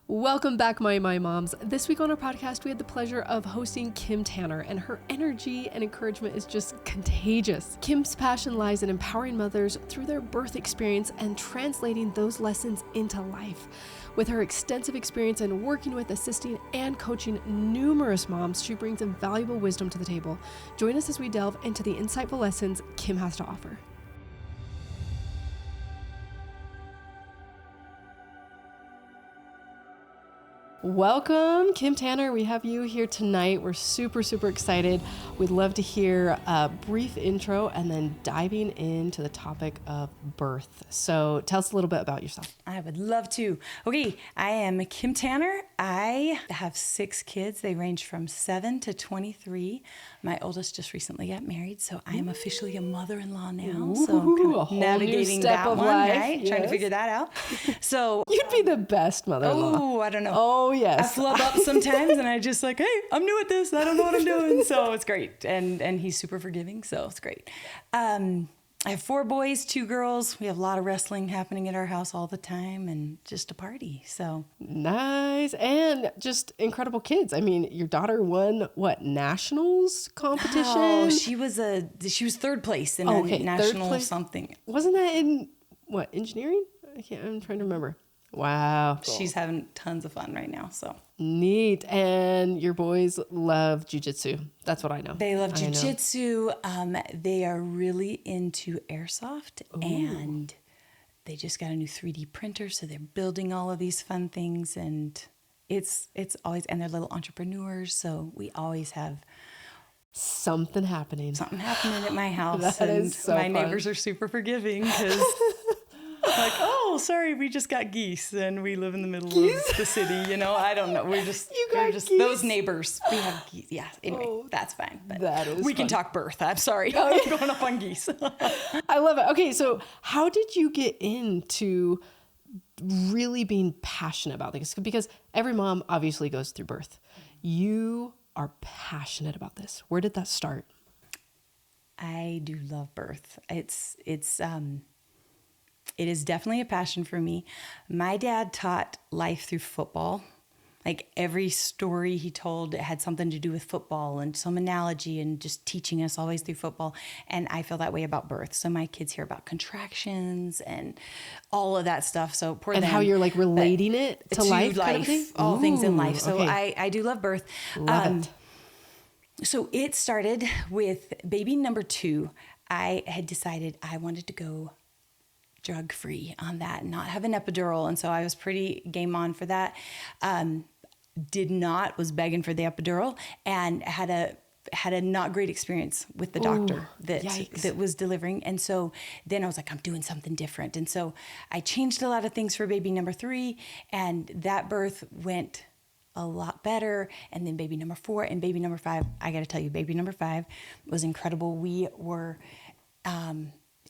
Welcome back, my moms. This week on our podcast, we had the pleasure of hosting Kim Tanner, and her energy and encouragement is just contagious. Kim's passion lies in empowering mothers through their birth experience and translating those lessons into life. With her extensive experience in working with, assisting, and coaching numerous moms, she brings invaluable wisdom to the table. Join us as we delve into the insightful lessons Kim has to offer. Welcome, Kim Tanner. We have you here tonight. We're super excited. We'd love to hear a brief intro and then diving into the topic of birth. So tell us a little bit about yourself. I would love to. Okay, I am Kim Tanner. I have 6 kids. They range from 7 to 23. My oldest just recently got married, so I am officially a mother-in-law now. So I'm kind of navigating that one, right? Yes. Trying to figure that out. So you'd be the best mother-in-law. Oh, I don't know. Oh, yes. I flub up sometimes, and I just like, hey, I'm new at this. I don't know what I'm doing. So it's great. And he's super forgiving, so it's great. I have 4 boys, 2 girls. We have a lot of wrestling happening at our house all the time and just a party. So nice. And just incredible kids. I mean, your daughter won nationals competition? Oh, she was 3rd place in a national something. Wasn't that in engineering? I'm trying to remember. Wow. Cool. She's having tons of fun right now. So neat. And your boys love jiu-jitsu. That's what I know. They love jiu-jitsu. They are really into airsoft. Ooh. And they just got a new 3D printer. So they're building all of these fun things. And it's always, and they're little entrepreneurs. So we always have something happening at my house. That and is so my fun. Neighbors are super forgiving because like, oh, sorry, we just got geese and we live in the middle of the city. You know, I don't know. We're just geese? Those neighbors. We have geese. Yeah. Anyway, that's fine. But that is we fun. can talk birth. I'm sorry. I'm going up on geese. I love it. Okay, so how did you get into really being passionate about this? Because every mom obviously goes through birth. You are passionate about this. Where did that start? I do love birth. It is definitely a passion for me. My dad taught life through football. Like every story he told had something to do with football and some analogy and just teaching us always through football. And I feel that way about birth. So my kids hear about contractions and all of that stuff. So poor them. And how you're like relating it to life kind of thing? All things in life. So okay. I do love birth. Love it. So it started with baby number 2. I had decided I wanted to go drug-free on that and not have an epidural. And so I was pretty game on for that. Was begging for the epidural and had a not great experience with the doctor that was delivering. And so then I was like, I'm doing something different. And so I changed a lot of things for baby number 3, and that birth went a lot better. And then baby number 4 and baby number 5, I got to tell you, baby number 5 was incredible. We were,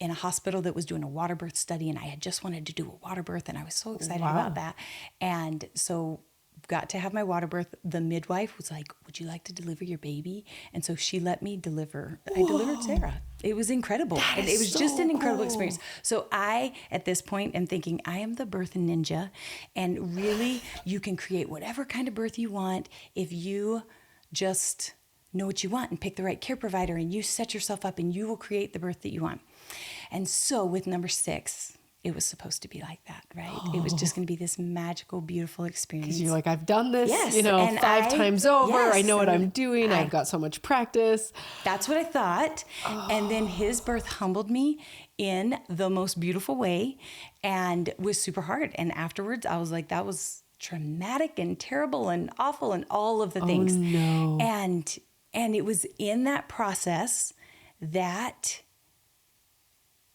in a hospital that was doing a water birth study, and I had just wanted to do a water birth, and I was so excited about that. And so got to have my water birth. The midwife was like, would you like to deliver your baby? And so she let me deliver. Whoa. I delivered Sarah. It was incredible. And it was so just an incredible experience. So I, at this point, am thinking I am the birth ninja, and really you can create whatever kind of birth you want if you just know what you want and pick the right care provider, and you set yourself up and you will create the birth that you want. And so with number 6, it was supposed to be like that, right? Oh. It was just going to be this magical, beautiful experience. Because you're like, I've done this, yes, 5 times over. Yes, I know what I'm doing. I've got so much practice. That's what I thought. Oh. And then his birth humbled me in the most beautiful way and was super hard. And afterwards, I was like, that was traumatic and terrible and awful and all of the things. Oh, no. And it was in that process that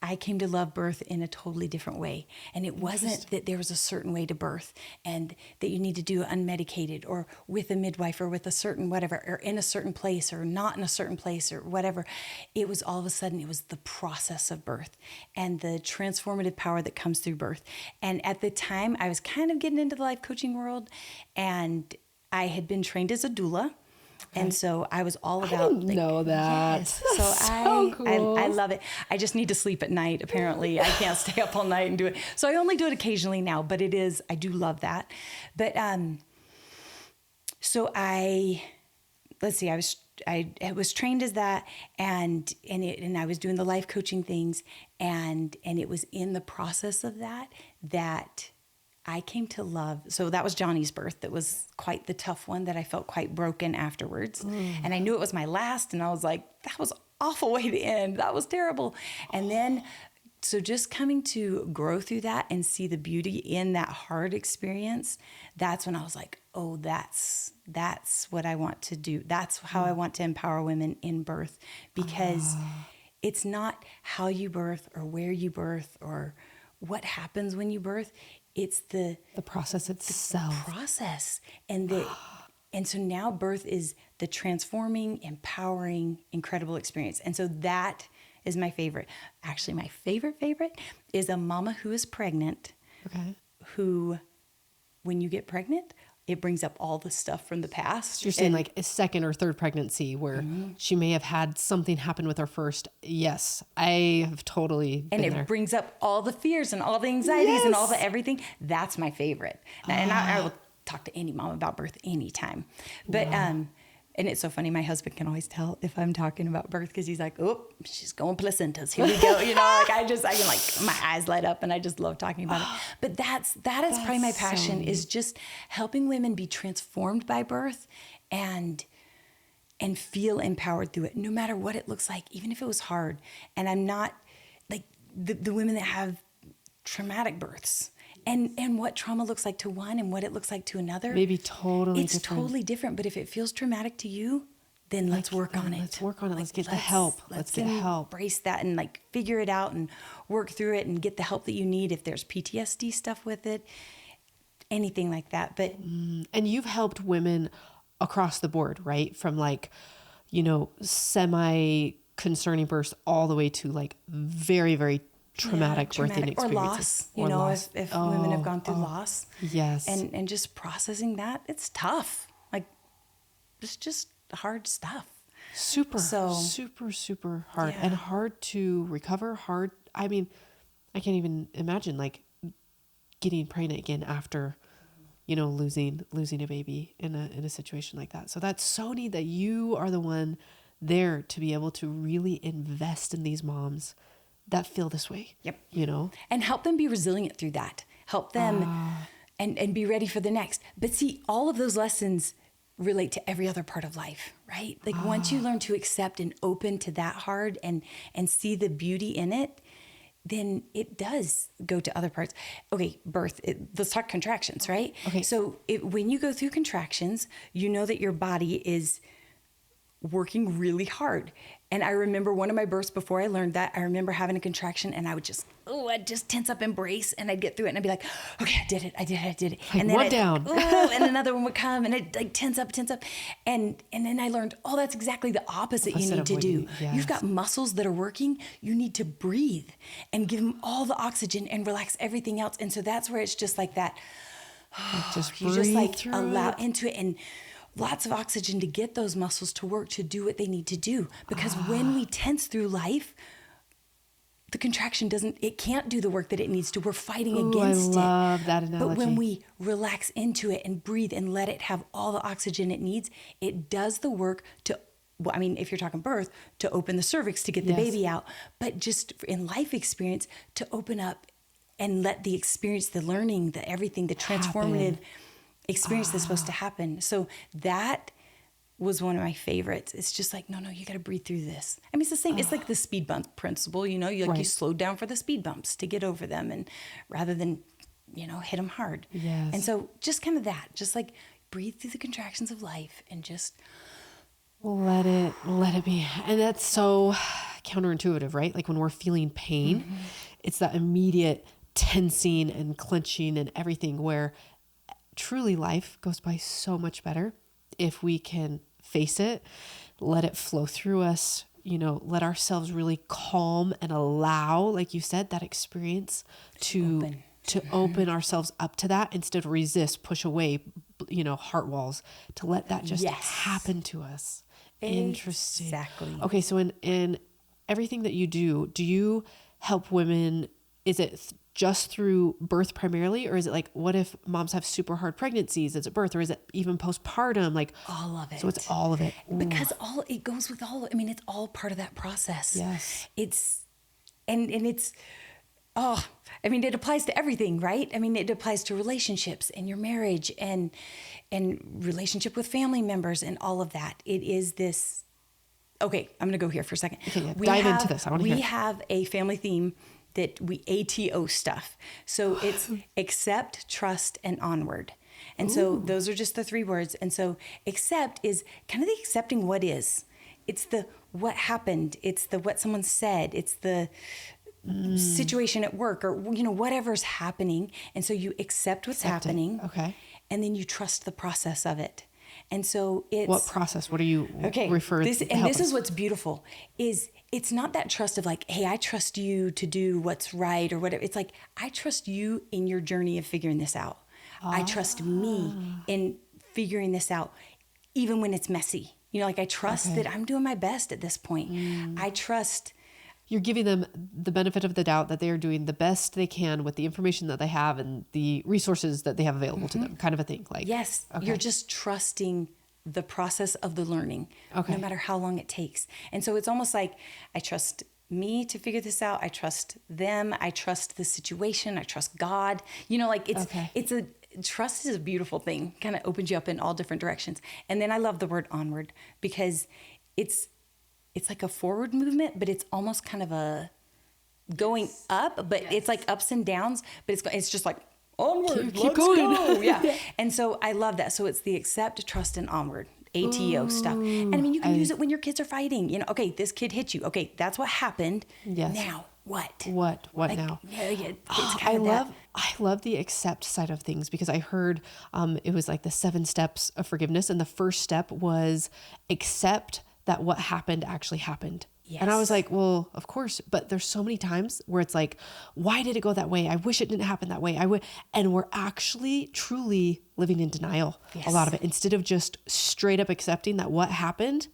I came to love birth in a totally different way. And it wasn't that there was a certain way to birth and that you need to do unmedicated or with a midwife or with a certain whatever, or in a certain place or not in a certain place or whatever. It was all of a sudden, it was the process of birth and the transformative power that comes through birth. And at the time, I was kind of getting into the life coaching world, and I had been trained as a doula. Okay. And so I was all about. I didn't know that. Yes. So cool. I love it. I just need to sleep at night. Apparently I can't stay up all night and do it. So I only do it occasionally now, but I do love that. But, so I was trained as that, and I was doing the life coaching things, and it was in the process of that I came to love. So that was Johnny's birth. That was quite the tough one that I felt quite broken afterwards. And I knew it was my last, and I was like, that was an awful way to end. That was terrible. And then, so just coming to grow through that and see the beauty in that hard experience, that's when I was like, oh, that's what I want to do. That's how I want to empower women in birth, because it's not how you birth or where you birth or what happens when you birth. It's the process itself. The process. And so now birth is the transforming, empowering, incredible experience. And so that is my favorite. Actually, my favorite is a mama who is pregnant. Okay. Who, when you get pregnant, it brings up all the stuff from the past. So you're saying like a second or third pregnancy where she may have had something happen with her first. Yes, I have totally been there. Brings up all the fears and all the anxieties and all the everything. That's my favorite. And I will talk to any mom about birth anytime. But and it's so funny. My husband can always tell if I'm talking about birth, because he's like, "Oh, she's going placentas. Here we go." You know, like I can like my eyes light up, and I just love talking about it. But that is probably my passion, is just helping women be transformed by birth, and feel empowered through it, no matter what it looks like, even if it was hard. And I'm not like the women that have traumatic births. And what trauma looks like to one and what it looks like to another. Maybe totally different. It's totally different. But if it feels traumatic to you, then let's work on it. Let's work on it. Let's get the help. Let's get help. Embrace that and like figure it out and work through it and get the help that you need. If there's PTSD stuff with it, anything like that. But and you've helped women across the board, right? From like, you know, semi concerning births all the way to like very, very traumatic birthing experiences. Or loss, you know, if women have gone through loss. Yes. And just processing that, it's tough. Like, it's just hard stuff. Super hard and hard to recover. I mean, I can't even imagine like getting pregnant again after, you know, losing a baby in a situation like that. So that's so neat that you are the one there to be able to really invest in these moms that feel this way. Yep. You know, and help them be resilient through that. Help them and be ready for the next. But see, all of those lessons relate to every other part of life, right? Like once you learn to accept and open to that hard and see the beauty in it, then it does go to other parts. Okay, birth. Let's talk contractions, right? Okay. So when you go through contractions, you know that your body is working really hard. And I remember one of my births before I learned that, I remember having a contraction and I'd just tense up and brace, and I'd get through it and I'd be like, okay, I did it. Like and then one down. And another one would come and I'd like tense up. And then I learned, that's exactly the opposite you need to do. Yes. You've got muscles that are working. You need to breathe and give them all the oxygen and relax everything else. And so that's where it's just like that. Just you just like allow it. into it, and lots of oxygen to get those muscles to work, to do what they need to do. Because when we tense through life, the contraction can't do the work that it needs to. We're fighting against it. I love that analogy. But when we relax into it and breathe and let it have all the oxygen it needs, it does the work to, well, I mean, if you're talking birth, to open the cervix to get the baby out, but just in life experience, to open up and let the experience, the learning, the everything, the transformative experience that's supposed to happen. So that was one of my favorites. It's just like, no, you got to breathe through this. I mean, it's the same. It's like the speed bump principle, you know, you slow down for the speed bumps to get over them, and rather than, you know, hit them hard. Yes. And so just kind of that, just like breathe through the contractions of life and just let it be. And that's so counterintuitive, right? Like when we're feeling pain, it's that immediate tensing and clenching and everything, where truly life goes by so much better if we can face it, let it flow through us, you know, let ourselves really calm and allow, like you said, that experience to open ourselves up to that, instead of resist, push away, heart walls to let that just happen to us. Interesting. Exactly. Okay. So in everything that you do you help women? Is it just through birth primarily, or is it like, what if moms have super hard pregnancies? Is it birth, or is it even postpartum? Like all of it. So it's all of it. Ooh. Because it goes with all, I mean, it's all part of that process. Yes. It's, and it's, oh, I mean, it applies to everything, right? I mean, it applies to relationships and your marriage and relationship with family members and all of that. It is this, okay, I'm going to go here for a second. Okay, yeah. Dive into this. I want to hear. We have a family theme that we ATO stuff. So it's accept, trust, and onward. And so those are just the 3 words. And so accept is kind of the accepting what is. It's the what happened. It's the what someone said. It's the situation at work or, whatever's happening. And so you accept what's happening. Okay. And then you trust the process of it. And so it's... What process? What do you refer to? And this is what's beautiful is it's not that trust of like, hey, I trust you to do what's right or whatever. It's like, I trust you in your journey of figuring this out. I trust me in figuring this out, even when it's messy. Like I trust that I'm doing my best at this point. I trust... You're giving them the benefit of the doubt that they are doing the best they can with the information that they have and the resources that they have available to them, kind of a thing. Like, yes, you're just trusting the process of the learning, no matter how long it takes. And so it's almost like I trust me to figure this out. I trust them. I trust the situation. I trust God. It's a trust is a beautiful thing. Kind of opens you up in all different directions. And then I love the word onward because it's like a forward movement, but it's almost kind of a going up, but it's like ups and downs, but it's just like onward, keep going. Go. Yeah. And so I love that. So it's the accept, trust, and onward, ATO stuff. And I mean, you can use it when your kids are fighting, okay, this kid hit you. Okay. That's what happened. Yes. Now what? What now? I love the accept side of things because I heard, it was like the 7 steps of forgiveness. And the first step was accept that what happened actually happened. Yes. And I was like, well, of course, but there's so many times where it's like, why did it go that way? I wish it didn't happen that way. And we're actually truly living in denial a lot of it, instead of just straight up accepting that what happened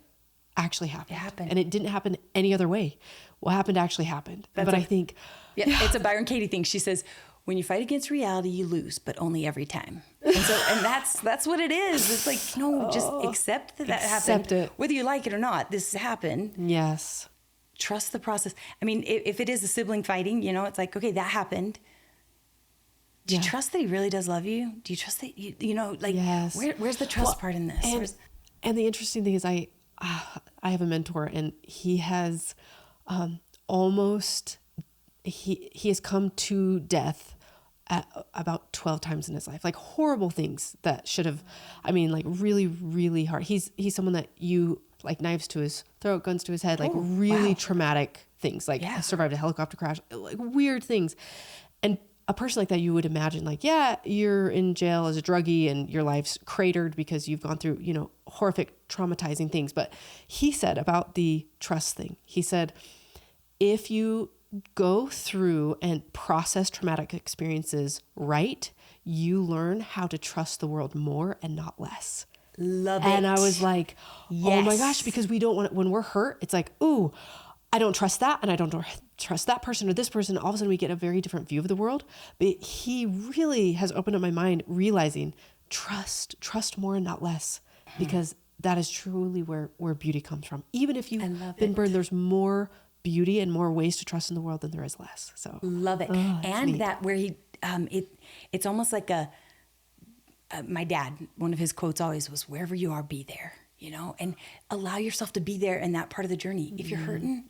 actually happened. It happened. And it didn't happen any other way. What happened actually happened. I think... Yeah, it's a Byron Katie thing. She says, when you fight against reality, you lose, but only every time. And that's what it is. It's like, just accept that happened. It. Whether you like it or not, this happened. Yes. Trust the process. I mean, if it is a sibling fighting, it's like, okay, that happened. Do you trust that he really does love you? Do you trust that, yes. Where's the trust part in this? And the interesting thing is I have a mentor and he has he has come to death about 12 times in his life, like horrible things that should have, like really, really hard. He's someone that you like knives to his throat, guns to his head, like really traumatic things, like survived a helicopter crash, like weird things. And a person like that, you would imagine like, you're in jail as a druggie and your life's cratered because you've gone through, horrific, traumatizing things. But he said about the trust thing, he said, if you go through and process traumatic experiences right, you learn how to trust the world more and not less. Love it. And I was like, oh my gosh, because we don't want, when we're hurt, it's like, ooh, I don't trust that. And I don't trust that person or this person. All of a sudden we get a very different view of the world. But he really has opened up my mind, realizing trust more and not less, because that is truly where beauty comes from. Even if you've been burned, there's more beauty and more ways to trust in the world than there is less. So love it. And neat. That where he, it's almost like my dad, one of his quotes always was, wherever you are, be there, and allow yourself to be there in that part of the journey. If you're hurting,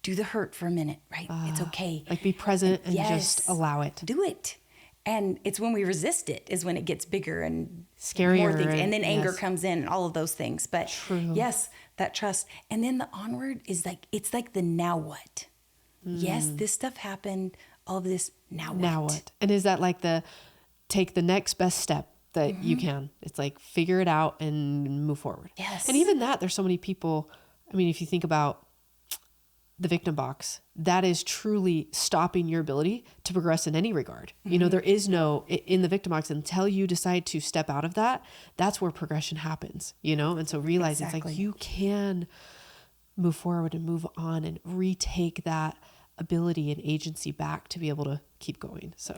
do the hurt for a minute, right? It's okay. Like be present and just allow it. Do it. And it's when we resist it is when it gets bigger and scarier. More things. And then anger comes in and all of those things. But yes, that trust. And then the onward is like, it's like the now what? Yes, this stuff happened. All of this, now what? Now what? And is that like take the next best step that you can? It's like figure it out and move forward. Yes. And even that, there's so many people. I mean, if you think about the victim box, that is truly stopping your ability to progress in any regard. You know, there is no, in the victim box, until you decide to step out of that, that's where progression happens, you know? And so realize it's like you can move forward and move on and retake that ability and agency back to be able to keep going. So,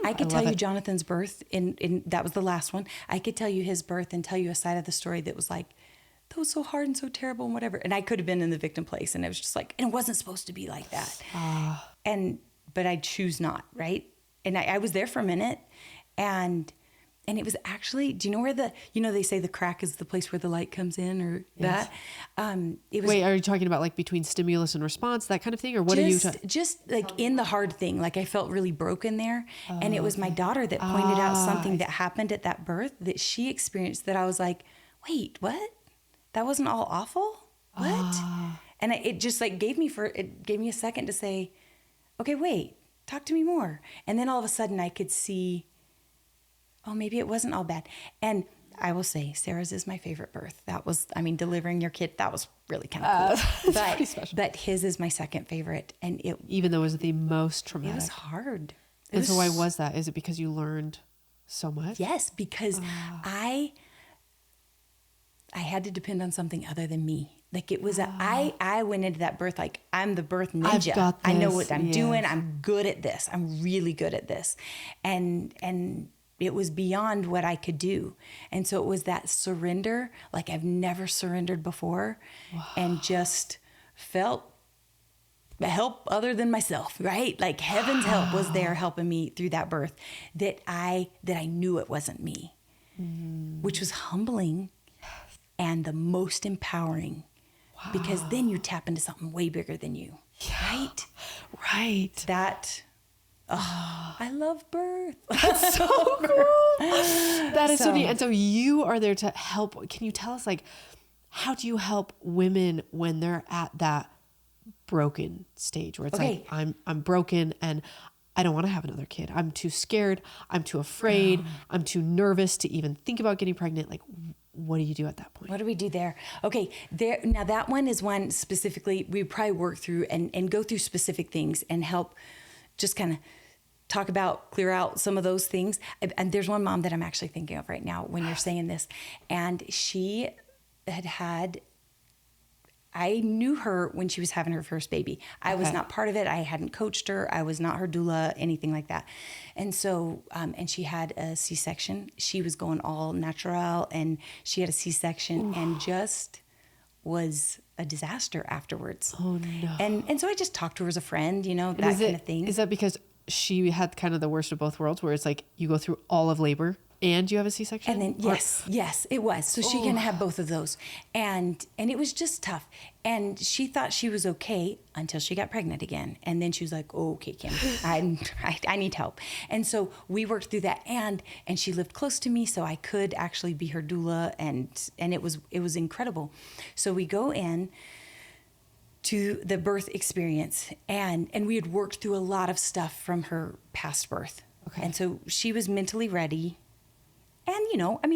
I could tell you Jonathan's birth in that was the last one. I could tell you his birth and tell you a side of the story that was like, that was so hard and so terrible and whatever. And I could have been in the victim place, and it was just like, and it wasn't supposed to be like that. But I choose not, right? And I was there for a minute, and it was actually, do you know where they say the crack is the place where the light comes in, or that? It was. Wait, are you talking about like between stimulus and response, that kind of thing? Or what are you talking? Just like in the hard thing, like I felt really broken there. And it was my daughter that pointed out something that happened at that birth that she experienced that I was like, wait, what? That wasn't all awful? What? And it just like gave me a second to say, okay, wait, talk to me more. And then all of a sudden I could see, oh, maybe it wasn't all bad. And I will say, Sarah's is my favorite birth. That was, delivering your kid, that was really kind of cool. Pretty special. But his is my second favorite. And even though it was the most traumatic. It was hard. So why was that? Is it because you learned so much? Yes, because I had to depend on something other than me. Like it was, I went into that birth like, I'm the birth ninja. I've got this. I know what I'm doing. I'm good at this. I'm really good at this. And it was beyond what I could do. And so it was that surrender, like I've never surrendered before, and just felt help other than myself, right? Like heaven's help was there helping me through that birth, that I knew it wasn't me, which was humbling and the most empowering, because then you tap into something way bigger than you, right? Right. That, I love birth. That's so cool. That is so neat. And so you are there to help. Can you tell us, like, how do you help women when they're at that broken stage where it's like, I'm broken and I don't want to have another kid. I'm too scared. I'm too afraid. I'm too nervous to even think about getting pregnant. Like, what do you do at that point? What do we do there? Okay, now that one is one specifically we probably work through and go through specific things and help just kind of talk about, clear out some of those things. And there's one mom that I'm actually thinking of right now when you're saying this. And she I knew her when she was having her first baby. I was not part of it. I hadn't coached her. I was not her doula, anything like that. And so, and she had a C-section. She was going all natural, and she had a C-section and just was a disaster afterwards. Oh no. And so I just talked to her as a friend, that kind of thing. Is that because she had kind of the worst of both worlds, where it's like you go through all of labor and you have a C-section? And then, yes, it was. So she can have both of those. And it was just tough. And she thought she was okay until she got pregnant again. And then she was like, oh, okay, Kim, I need help. And so we worked through that. And she lived close to me, so I could actually be her doula. And it was incredible. So we go in to the birth experience, and we had worked through a lot of stuff from her past birth. Okay. And so she was mentally ready. And,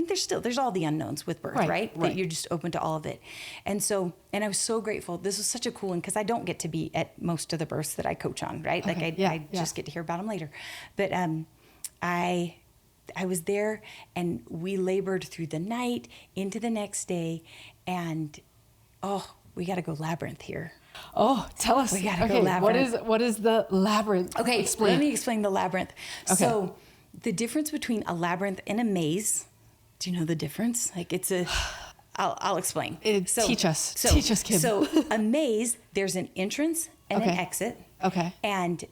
there's all the unknowns with birth, right? That you're just open to all of it. And so, and I was so grateful. This was such a cool one, because I don't get to be at most of the births that I coach on, right? Okay. Like I just get to hear about them later. But I was there, and we labored through the night into the next day, and we got to go labyrinth here. Oh, tell us. We got to go labyrinth. What is the labyrinth? Okay, let me explain the labyrinth. Okay. So the difference between a labyrinth and a maze, do you know the difference? Like I'll explain. Teach us, Kim. So a maze, there's an entrance and an exit. Okay. And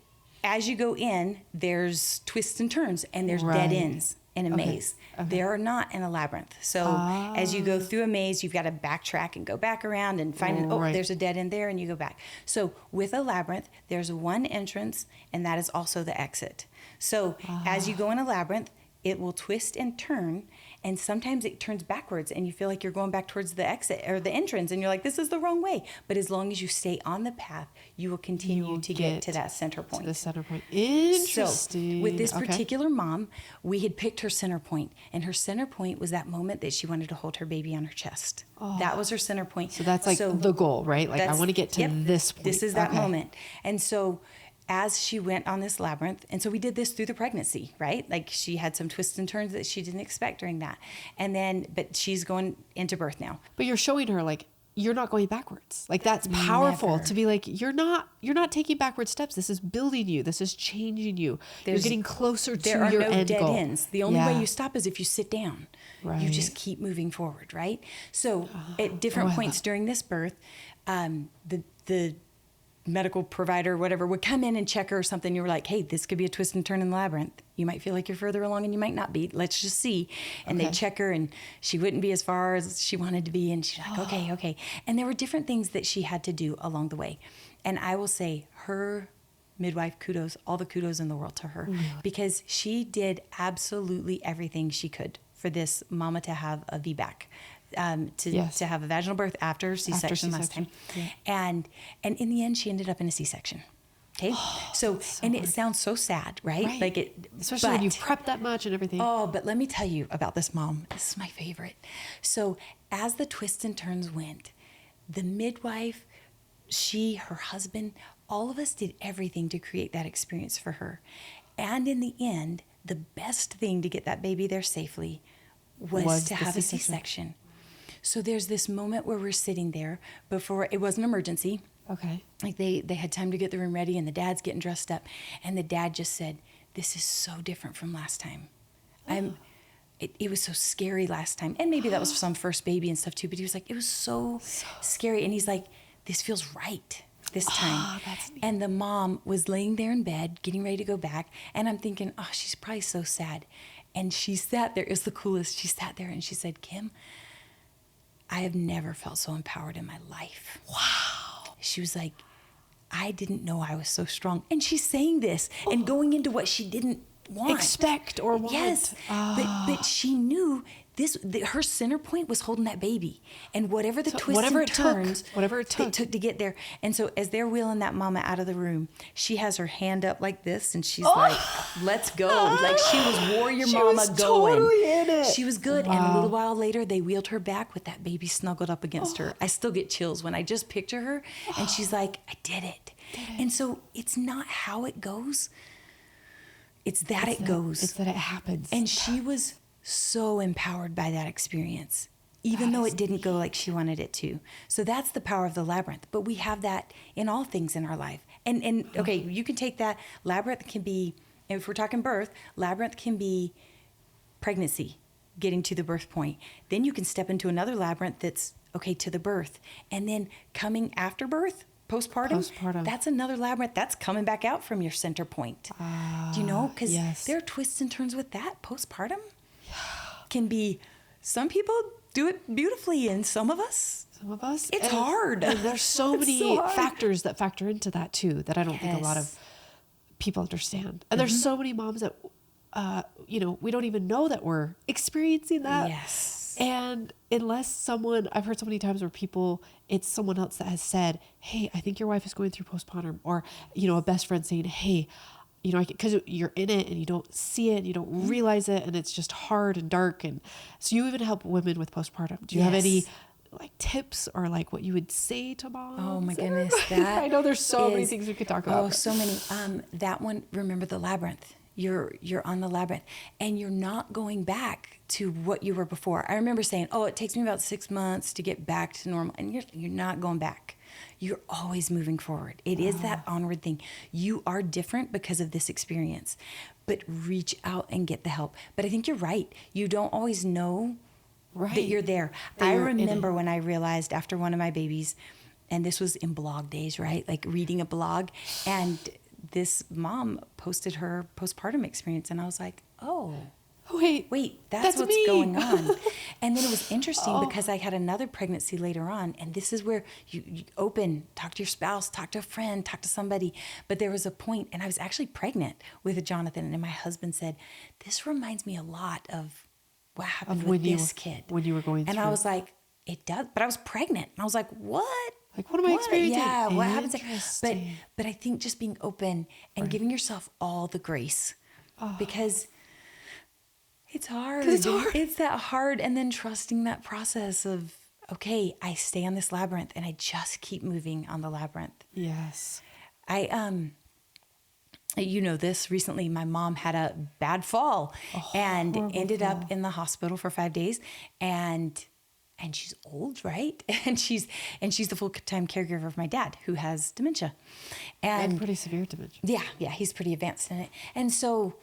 as you go in, there's twists and turns, and there's dead ends in a maze. Okay. There are not in a labyrinth. So as you go through a maze, you've got to backtrack and go back around and find there's a dead end there, and you go back. So with a labyrinth, there's one entrance, and that is also the exit. So as you go in a labyrinth, it will twist and turn, and sometimes it turns backwards and you feel like you're going back towards the exit or the entrance, and you're like, this is the wrong way. But as long as you stay on the path, you will continue to get to that center point. To the center point. Interesting. So with this particular mom, we had picked her center point, and her center point was that moment that she wanted to hold her baby on her chest. That was her center point. So that's like the goal, right? Like, I want to get to this point. This is that moment. And so as she went on this labyrinth, and so we did this through the pregnancy, right? Like, she had some twists and turns that she didn't expect during that. And then, but she's going into birth now. But you're showing her, like, you're not going backwards. Like, that's powerful. Never. To be like, you're not taking backward steps. This is building you. This is changing you. You're getting closer to your end goal. There are no dead ends. The only way you stop is if you sit down. Right. You just keep moving forward, right? So at different points during this birth, the medical provider, whatever, would come in and check her or something. You were like, hey, this could be a twist and turn in the labyrinth. You might feel like you're further along and you might not be. Let's just see. And they check her, and she wouldn't be as far as she wanted to be. And she's like, okay. And there were different things that she had to do along the way. And I will say, her midwife, kudos, all the kudos in the world to her, because she did absolutely everything she could for this mama to have a VBAC. To have a vaginal birth after C-section last time. Yeah. And in the end, she ended up in a C-section. Okay. And it sounds so sad, right? Like it, especially when you've prepped that much and everything. Oh, but let me tell you about this mom. This is my favorite. So as the twists and turns went, the midwife, her husband, all of us did everything to create that experience for her. And in the end, the best thing to get that baby there safely was to have a C-section. So there's this moment where we're sitting there before, it was an emergency. Okay. Like they had time to get the room ready, and the dad's getting dressed up, and the dad just said, this is so different from last time. It was so scary last time. And maybe that was for some first baby and stuff too, but he was like, it was so scary. And he's like, this feels right this time. And the mom was laying there in bed, getting ready to go back. And I'm thinking, she's probably so sad. And she sat there. It was the coolest. She sat there and she said, Kim, I have never felt so empowered in my life. Wow. She was like, I didn't know I was so strong. And she's saying this and going into what she didn't expect or want. Yes, but she knew her center point was holding that baby, and whatever the twists and turns, whatever it took to get there. And so as they're wheeling that mama out of the room, she has her hand up like this, and she's like, "Let's go!" Like she was warrior mama was going. Totally in it. She was good. Wow. And a little while later, they wheeled her back with that baby snuggled up against her. I still get chills when I just picture her, and she's like, "I did it." And so it's not how it goes. It's that it goes. It's that it happens. And she was so empowered by that experience, even though it didn't go like she wanted it to. So that's the power of the labyrinth. But we have that in all things in our life. And okay, you can take that. Labyrinth can be, if we're talking birth, labyrinth can be pregnancy, getting to the birth point. Then you can step into another labyrinth that's, okay, to the birth. And then coming after birth, postpartum, that's another labyrinth. That's coming back out from your center point. Do you know? Because there are twists and turns with that. Postpartum can be, some people do it beautifully, and some of us, it's hard. And there's so many factors that factor into that too, that I don't think a lot of people understand. And there's so many moms that, we don't even know that we're experiencing that. Yes. And unless I've heard so many times where it's someone else that has said, hey, I think your wife is going through postpartum, or, a best friend saying, hey, because you're in it and you don't see it and you don't realize it, and it's just hard and dark. And so you even help women with postpartum. Do you have any tips or what you would say to moms? Oh my goodness. That I know there's so many things we could talk about. Oh, so many. That one, remember the labyrinth. You're on the labyrinth, and you're not going back to what you were before. I remember saying, it takes me about 6 months to get back to normal. And you're not going back. You're always moving forward. It is that onward thing. You are different because of this experience, but reach out and get the help. But I think you're right. You don't always know that you're there. I remember when I realized after one of my babies, and this was in blog days, right? Like reading a blog, and this mom posted her postpartum experience, and I was like, wait, that's what's me. going on. And then it was interesting because I had another pregnancy later on. And this is where you open, talk to your spouse, talk to a friend, talk to somebody. But there was a point, and I was actually pregnant with Jonathan. And my husband said, this reminds me a lot of what happened with this kid. When you were going through. And I was like, it does. But I was pregnant. And I was like, what? Like, what am I experiencing? Yeah, what happens? But I think just being open and giving yourself all the grace. Because it's hard. It's that hard. And then trusting that process of, okay, I stay on this labyrinth and I just keep moving on the labyrinth. Yes. You know this, recently my mom had a bad fall and ended up in the hospital for 5 days. And she's old, right? And she's the full-time caregiver of my dad, who has dementia. And pretty severe dementia. Yeah, he's pretty advanced in it. And so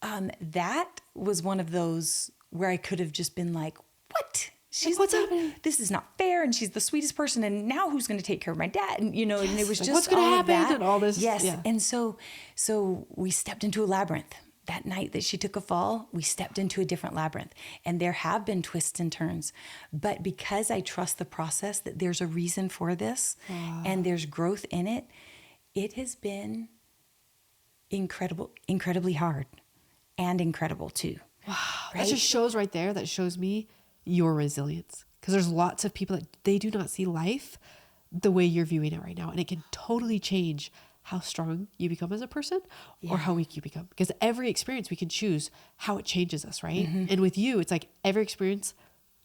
that was one of those where I could have just been like, what? What's happening? This is not fair. And she's the sweetest person. And now who's going to take care of my dad? And, you know, and it was just what's going to happen that. And all this. Yes. Yeah. And so we stepped into a labyrinth. That night that she took a fall, we stepped into a different labyrinth. And there have been twists and turns. But because I trust the process, that there's a reason for this and there's growth in it, it has been incredibly hard and incredible too. Wow. Right? That just shows right there. That shows me your resilience. Because there's lots of people that they do not see life the way you're viewing it right now. And it can totally change how strong you become as a person or how weak you become. Because every experience we can choose how it changes us, right? Mm-hmm. And with you, it's like every experience,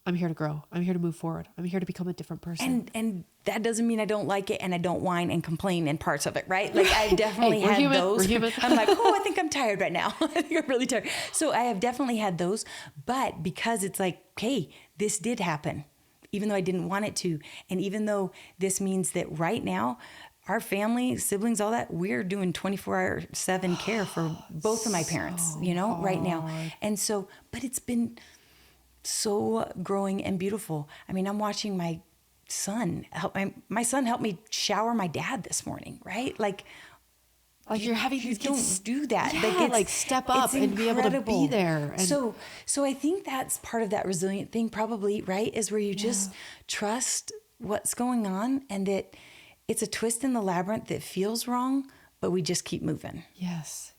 I'm here to grow. I'm here to move forward. I'm here to become a different person. And that doesn't mean I don't like it and I don't whine and complain in parts of it, right? Like I definitely had those. We're human. I'm like, I think I'm tired right now. I think I'm really tired. So I have definitely had those. But because it's like, okay, this did happen, even though I didn't want it to. And even though this means that right now, our family, siblings, all that, we're doing 24/7 care for both of my parents, right now. And so, but it's been so growing and beautiful. I mean, I'm watching my son help me shower my dad this morning, right? Like you're having these kids don't do that. Yeah, like step up and be able to be there. And so I think that's part of that resilient thing probably, right? Is where you just trust what's going on and that it's a twist in the labyrinth that feels wrong, but we just keep moving. Yes.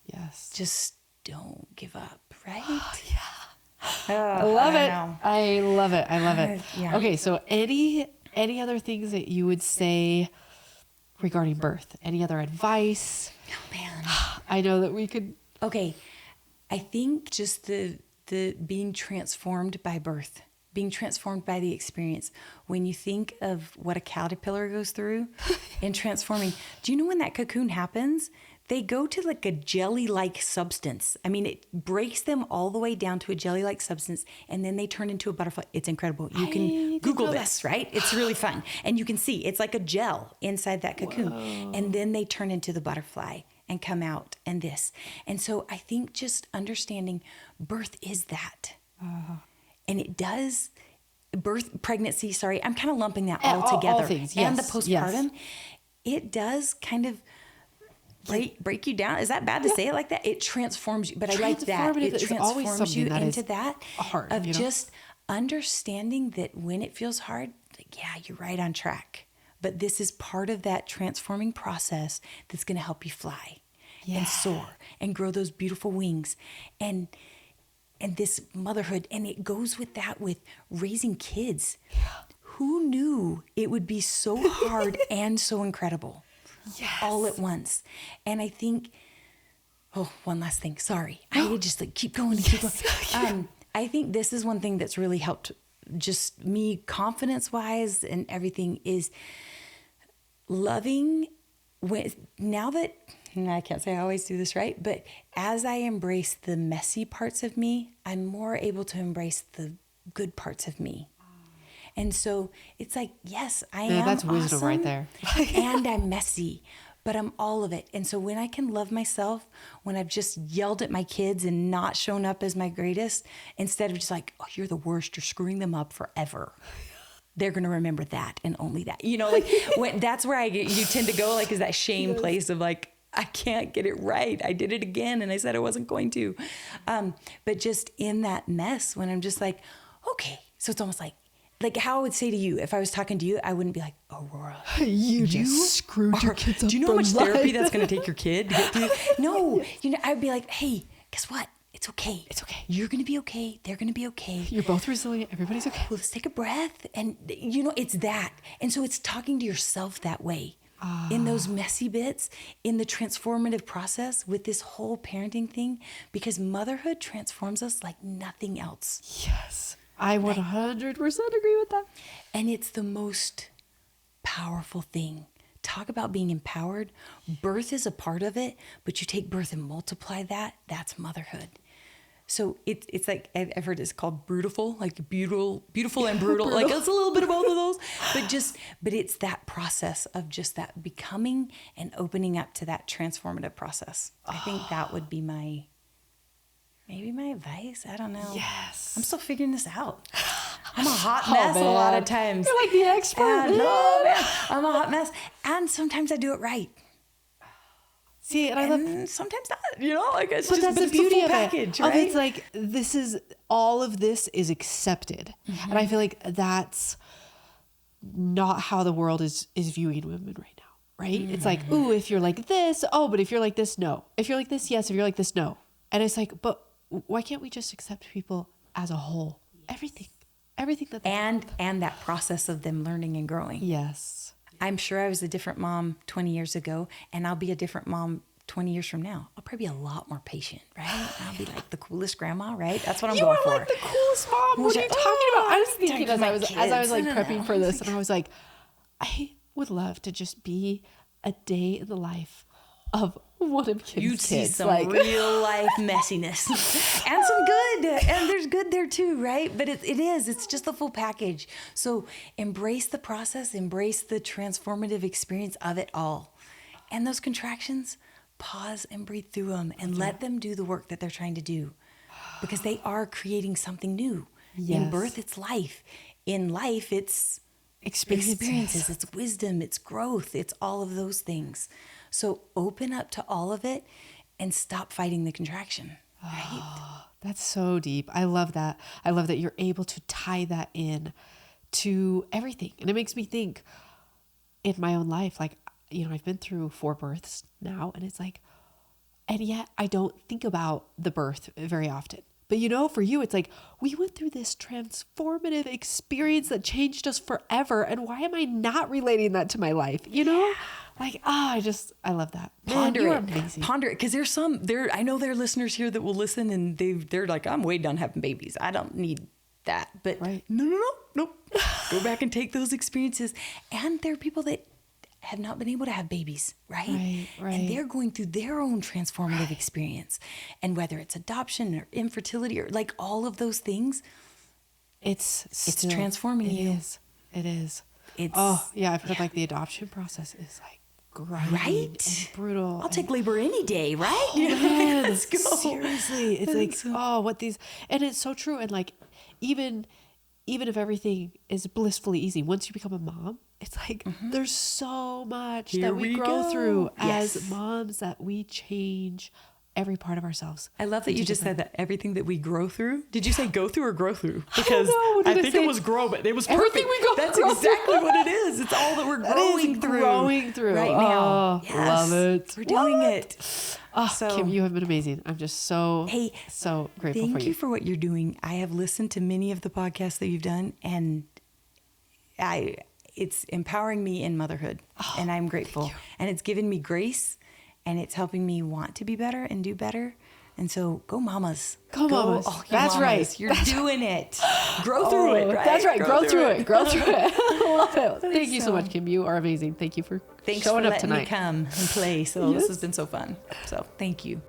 Just don't give up, right? I love it. I love it. Yeah. Okay, so any other things that you would say regarding birth? Any other advice? Oh man. I know that we could. Okay. I think just the being transformed by birth, being transformed by the experience. When you think of what a caterpillar goes through in transforming, do you know when that cocoon happens? They go to like a jelly-like substance. I mean, it breaks them all the way down to a jelly-like substance, and then they turn into a butterfly. It's incredible. You can Google this, right? It's really fun. And you can see it's like a gel inside that cocoon. Whoa. And then they turn into the butterfly and come out and this. And so I think just understanding birth is that. And it does, pregnancy, I'm kind of lumping that all together. All things, yes. And the postpartum, it does kind of break you down. Is that bad to say it like that? It transforms you, but I like that. It transforms you into that hard, of just understanding that when it feels hard, like, yeah, you're right on track. But this is part of that transforming process that's going to help you fly and soar and grow those beautiful wings and this motherhood. And it goes with that, with raising kids. Who knew it would be so hard and so incredible? All at once. And I think, one last thing. Sorry. I would just keep going and keep going. I think this is one thing that's really helped just me confidence-wise and everything is loving now that, I can't say I always do this right, but as I embrace the messy parts of me, I'm more able to embrace the good parts of me. And so it's like, yes, I am that's wisdom awesome, right there. and I'm messy, but I'm all of it. And so when I can love myself, when I've just yelled at my kids and not shown up as my greatest, instead of just like, oh, you're the worst, you're screwing them up forever. They're going to remember that and only that. That's where you tend to go, is that shame place of I can't get it right. I did it again and I said I wasn't going to. But just in that mess when I'm just like, okay. So it's almost like how I would say to you, if I was talking to you, I wouldn't be like, Aurora, you just screwed your kids up. Do you know how much therapy that's going to take your kid to get through? No, I'd be like, hey, guess what? It's okay. It's okay. You're going to be okay. They're going to be okay. You're both resilient. Everybody's okay. Well, let's take a breath. And it's that. And so it's talking to yourself that way. In those messy bits, in the transformative process with this whole parenting thing, because motherhood transforms us like nothing else. Yes. I 100% agree with that. And it's the most powerful thing. Talk about being empowered. Birth is a part of it, but you take birth and multiply that. That's motherhood. So it's like, I've heard it's called brutiful, like beautiful and brutal. Like it's a little bit of both of those, but it's that process of just that becoming and opening up to that transformative process. I think that would be maybe my advice. I don't know. Yes. I'm still figuring this out. I'm a hot mess a lot of times. You're like the expert. I'm a hot mess. And sometimes I do it right. See, and I love sometimes not, it's but just that's but the it's beauty the full of package, it. right? It's like all of this is accepted. Mm-hmm. And I feel like that's not how the world is viewing women right now, right? Mm-hmm. It's like, ooh, if you're like this, but if you're like this, no. If you're like this, yes. If you're like this, no. And it's like, but why can't we just accept people as a whole? Everything that and that process of them learning and growing. Yes. I'm sure I was a different mom 20 years ago, and I'll be a different mom 20 years from now. I'll probably be a lot more patient, right? I'll be like the coolest grandma, right? That's what I'm going for. You are like the coolest mom. What are you talking about? I was thinking as I was like prepping for this, and I was like, I would love to just be a day in the life of one of Kim's kids. You'd see some real life messiness and some good, and there's good there too, right? But it's just the full package. So embrace the process, embrace the transformative experience of it all. And those contractions, pause and breathe through them and let them do the work that they're trying to do, because they are creating something new. Yes. In birth, it's life. In life, it's experiences, it's wisdom, it's growth, it's all of those things. So open up to all of it and stop fighting the contraction, right? Oh, that's so deep. I love that. I love that you're able to tie that in to everything. And it makes me think in my own life, like, I've been through 4 births now, and it's like, and yet I don't think about the birth very often. But for you, it's like, we went through this transformative experience that changed us forever. And why am I not relating that to my life? Like, I love that. Ponder it. Because I know there are listeners here that will listen and they're like, I'm way done having babies. I don't need that. But no. Go back and take those experiences. And there are people that have not been able to have babies, right? And they're going through their own transformative experience. And whether it's adoption or infertility or like all of those things, it's transforming you. It is. I've heard like the adoption process is like grinding and brutal. I'll take labor any day, right? Oh, man, let's go. Seriously. It's like, and it's so true. And like, even if everything is blissfully easy, once you become a mom, it's like, there's so much that we grow through as moms, that we change every part of ourselves. I love that you just said that everything that we grow through. Did you say go through or grow through? Because I think it was grow, but it was perfect. Everything we go That's exactly what it is. It's all that we're growing through right now. Yes. Love it. We're doing it. Kim, you have been amazing. I'm just so grateful for you. Thank you for what you're doing. I have listened to many of the podcasts that you've done, and it's empowering me in motherhood, and I'm grateful. And it's given me grace, and it's helping me want to be better and do better. And so go mamas. Go mamas. That's right. You're doing it. Grow through it, right? That's right. Grow through it. Love it. Thank you so much, Kim. You are amazing. Thank you for showing up tonight. Thanks for letting me come and play. So this has been so fun. So thank you.